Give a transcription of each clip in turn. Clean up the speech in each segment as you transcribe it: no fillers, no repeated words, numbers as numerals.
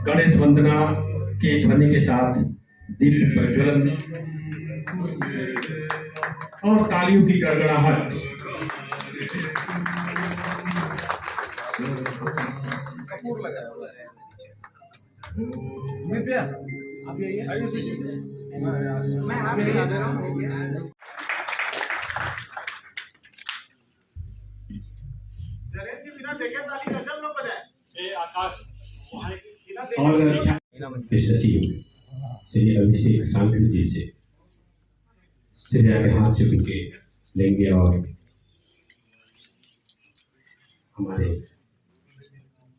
गणेश वंदना के ध्वनि के साथ दीप प्रज्वलन और तालियों की गड़गड़ाहट। कपूर लगाया हुआ है। आप आइए। मैं आप दिखा दे रहा हूँ। बिना देखे ताली कैसे लोग बजाए? आकाश और सचिव श्री अभिषेक सांघवी जी से श्री आगे हाथ से उनके लेंगे और हमारे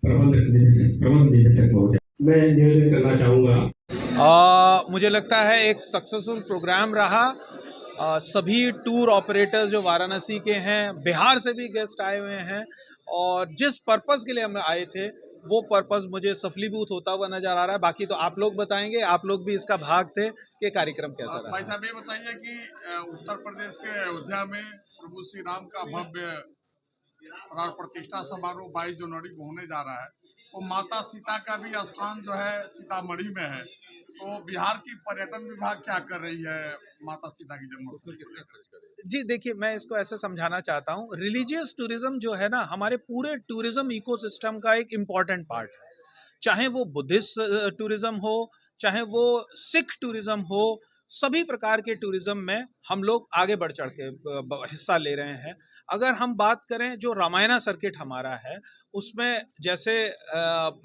प्रबंध निदेशक महोदय मैं निवेदन करना चाहूँगा। मुझे लगता है एक सक्सेसफुल प्रोग्राम रहा। सभी टूर ऑपरेटर्स जो वाराणसी के हैं, बिहार से भी गेस्ट आए हुए हैं और जिस पर्पस के लिए हम आए थे वो पर्पस मुझे सफलीभूत होता हुआ नजर आ रहा है। बाकी तो आप लोग बताएंगे, आप लोग भी इसका भाग थे कि कार्यक्रम कैसा रहा। भाई साहब ये बताइए कि उत्तर प्रदेश के अयोध्या में प्रभु श्री राम का भव्य प्राण प्रतिष्ठा समारोह 22 जनवरी को होने जा रहा है। तो माता सीता का भी स्थान जो है सीतामढ़ी में है, तो बिहार की पर्यटन विभाग क्या कर रही है माता सीता की जन्मभूमि? जी देखिए, मैं इसको ऐसे समझाना चाहता हूँ, रिलीजियस टूरिज्म जो है ना हमारे पूरे टूरिज्म इकोसिस्टम का एक इम्पॉर्टेंट पार्ट है। चाहे वो बुद्धिस्ट टूरिज्म हो, चाहे वो सिख टूरिज्म हो, सभी प्रकार के टूरिज्म में हम लोग आगे बढ़ चढ़ के हिस्सा ले रहे हैं। अगर हम बात करें जो रामायणा सर्किट हमारा है, उसमें जैसे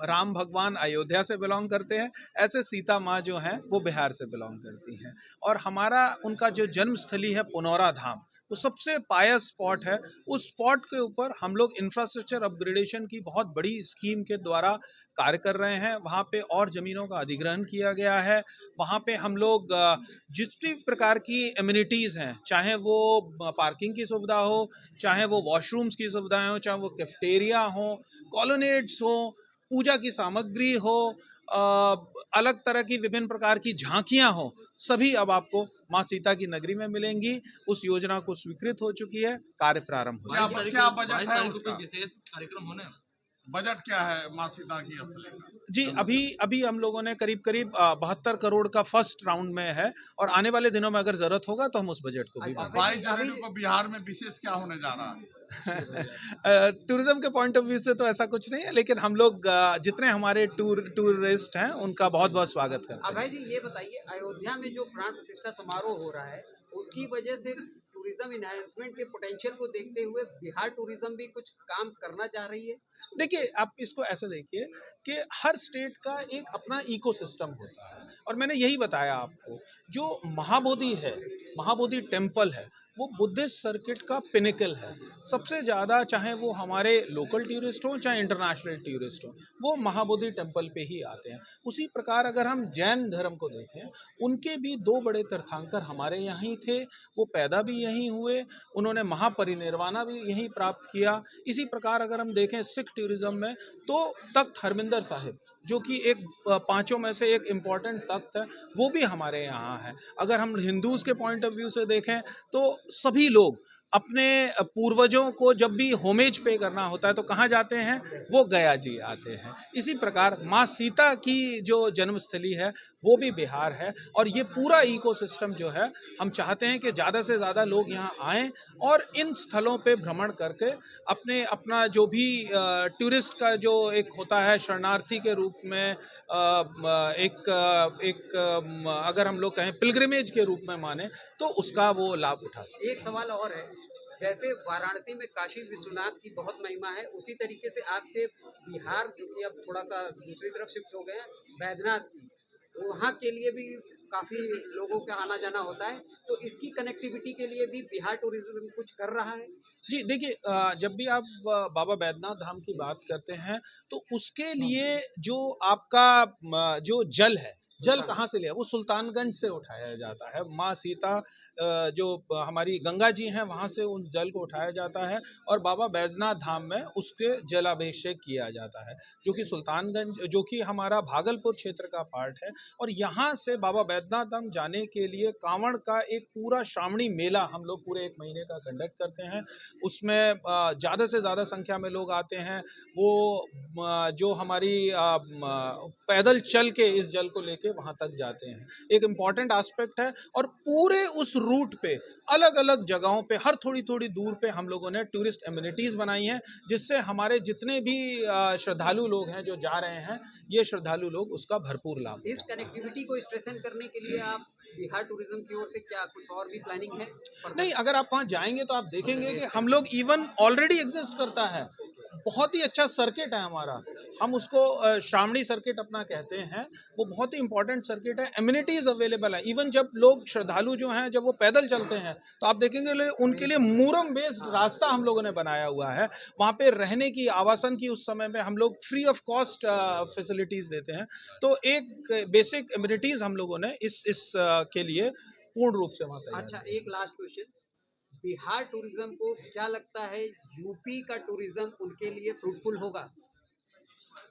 राम भगवान अयोध्या से बिलोंग करते हैं, ऐसे सीता माँ जो हैं वो बिहार से बिलोंग करती हैं। और हमारा उनका जो जन्मस्थली है पुनौरा धाम, वो सबसे पायस स्पॉट है। उस स्पॉट के ऊपर हम लोग इंफ्रास्ट्रक्चर अपग्रेडेशन की बहुत बड़ी स्कीम के द्वारा कार्य कर रहे हैं। वहाँ पे और ज़मीनों का अधिग्रहण किया गया है। वहाँ पे हम लोग जितनी प्रकार की एमिनिटीज़ हैं, चाहे वो पार्किंग की सुविधा हो, चाहे वो वॉशरूम्स की सुविधाएं हो, चाहे वो कैफेटेरिया हो, कॉलोनेट्स हो, पूजा की सामग्री हो, अलग तरह की विभिन्न प्रकार की झांकियां हो, सभी अब आपको माँ सीता की नगरी में मिलेंगी। उस योजना को स्वीकृत हो चुकी है, कार्य प्रारंभ हो गया। क्या बजट है उसका? विशेष कार्यक्रम होने बजट क्या है माँ सीता की स्थली का? जी अभी हम लोगों ने करीब 72 करोड़ का फर्स्ट राउंड में है और आने वाले दिनों में अगर जरूरत होगा तो हम उस बजट को भी 22 जनवरी को बिहार में विशेष क्या होने जा रहा है। टूरिज्म के पॉइंट ऑफ व्यू से तो ऐसा कुछ नहीं है, लेकिन हम लोग जितने हमारे टूरिस्ट हैं उनका बहुत बहुत स्वागत करते हैं। अभय जी ये बताइए, अयोध्या में जो प्राण प्रतिष्ठा समारोह हो रहा है उसकी वजह से टूरिज्म इनहेंसमेंट के पोटेंशियल को देखते हुए बिहार टूरिज्म भी कुछ काम करना चाह रही है? देखिए, आप इसको ऐसे देखिए कि हर स्टेट का एक अपना इकोसिस्टम होता है और मैंने यही बताया आपको। जो महाबोधि है, महाबोधि टेम्पल है, वो बुद्धिस्ट सर्किट का पिनिकल है। सबसे ज़्यादा चाहे वो हमारे लोकल टूरिस्ट हों चाहे इंटरनेशनल टूरिस्ट हों, वो महाबोधि टेम्पल पे ही आते हैं। उसी प्रकार अगर हम जैन धर्म को देखें, उनके भी 2 बड़े तीर्थंकर हमारे यहाँ ही थे। वो पैदा भी यहीं हुए, उन्होंने महापरिनिर्वाणा भी यहीं प्राप्त किया। इसी प्रकार अगर हम देखें सिख टूरिज्म में, तो तख्त हरमिंदर साहिब जो कि एक 5 में से एक इम्पॉर्टेंट तख्त है, वो भी हमारे यहाँ है। अगर हम हिंदूज़ के पॉइंट ऑफ व्यू से देखें तो सभी लोग अपने पूर्वजों को जब भी होमेज पे करना होता है तो कहाँ जाते हैं? वो गया जी आते हैं। इसी प्रकार माँ सीता की जो जन्मस्थली है वो भी बिहार है और ये पूरा इकोसिस्टम जो है, हम चाहते हैं कि ज़्यादा से ज़्यादा लोग यहाँ आएँ और इन स्थलों पे भ्रमण करके अपना जो भी टूरिस्ट का जो एक होता है शरणार्थी के रूप में, अगर हम लोग कहें पिलग्रिमेज के रूप में माने, तो उसका वो लाभ उठा सकते। एक सवाल और है, जैसे वाराणसी में काशी विश्वनाथ की बहुत महिमा है, उसी तरीके से आपके बिहार जो कि अब थोड़ा सा दूसरी तरफ शिफ्ट हो गए हैं, बैद्यनाथ की, वहाँ के लिए भी काफी लोगों का आना जाना होता है, तो इसकी कनेक्टिविटी के लिए भी बिहार टूरिज्म कुछ कर रहा है? जी देखिए, जब भी आप बाबा बैद्यनाथ धाम की बात करते हैं तो उसके लिए जो आपका जो जल है, जल कहाँ से लिया? वो सुल्तानगंज से उठाया जाता है। माँ सीता जो हमारी गंगा जी हैं वहाँ से उन जल को उठाया जाता है और बाबा बैजनाथ धाम में उसके जलाभिषेक किया जाता है, जो कि सुल्तानगंज, जो कि हमारा भागलपुर क्षेत्र का पार्ट है। और यहाँ से बाबा बैजनाथ धाम जाने के लिए कांवड़ का एक पूरा श्रावणी मेला हम लोग पूरे 1 महीने का कंडक्ट करते हैं। उसमें ज़्यादा से ज़्यादा संख्या में लोग आते हैं। वो जो हमारी पैदल चल के इस जल को लेके वहाँ तक जाते हैं, एक इम्पॉर्टेंट एस्पेक्ट है। और पूरे उस रूट पे अलग अलग जगहों पे हर थोड़ी थोड़ी दूर पे हम लोगों ने टूरिस्ट एमिनिटीज़ बनाई हैं, जिससे हमारे जितने भी श्रद्धालु लोग हैं जो जा रहे हैं, ये श्रद्धालु लोग उसका भरपूर लाभ। इस कनेक्टिविटी को स्ट्रेंथन करने के लिए आप बिहार टूरिज्म की ओर से क्या कुछ और भी प्लानिंग है? नहीं, अगर आप वहाँ जाएंगे तो आप देखेंगे कि हम लोग इवन ऑलरेडी एग्जिस्ट करता है, बहुत ही अच्छा सर्किट है हमारा, हम उसको श्रावणी सर्किट अपना कहते हैं। वो बहुत ही इंपॉर्टेंट सर्किट है, एमिनिटीज़ अवेलेबल है। इवन जब लोग श्रद्धालु जो हैं जब वो पैदल चलते हैं तो आप देखेंगे उनके लिए मूरम बेस्ड रास्ता हम लोगों ने बनाया हुआ है। वहाँ पे रहने की, आवासन की उस समय में हम लोग फ्री ऑफ कॉस्ट फैसिलिटीज़ देते हैं। तो एक बेसिक एमिनिटीज़ हम लोगों ने इस के लिए पूर्ण रूप से वहाँ तैयार। अच्छा, एक लास्ट क्वेश्चन, बिहार टूरिज्म को क्या लगता है यूपी का टूरिज्म उनके लिए फ्रूटफुल होगा?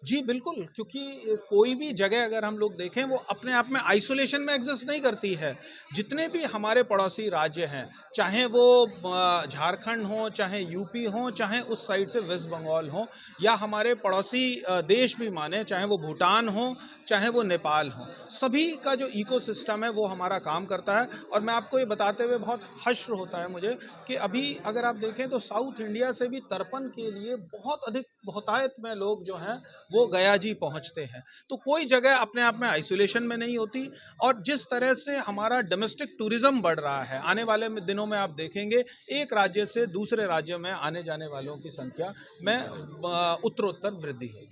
जी बिल्कुल, क्योंकि कोई भी जगह अगर हम लोग देखें वो अपने आप में आइसोलेशन में एग्जिस्ट नहीं करती है। जितने भी हमारे पड़ोसी राज्य हैं, चाहे वो झारखंड हो, चाहे यूपी हो, चाहे उस साइड से वेस्ट बंगाल हो, या हमारे पड़ोसी देश भी माने, चाहे वो भूटान हो, चाहे वो नेपाल हो, सभी का जो इकोसिस्टम है वो हमारा काम करता है। और मैं आपको ये बताते हुए बहुत हर्ष होता है मुझे कि अभी अगर आप देखें तो साउथ इंडिया से भी तर्पण के लिए बहुत अधिक बहुतायत में लोग जो हैं वो गया जी पहुंचते हैं। तो कोई जगह अपने आप में आइसोलेशन में नहीं होती। और जिस तरह से हमारा डोमेस्टिक टूरिज्म बढ़ रहा है, आने वाले दिनों में आप देखेंगे एक राज्य से दूसरे राज्य में आने जाने वालों की संख्या में उत्तरोत्तर वृद्धि होगी।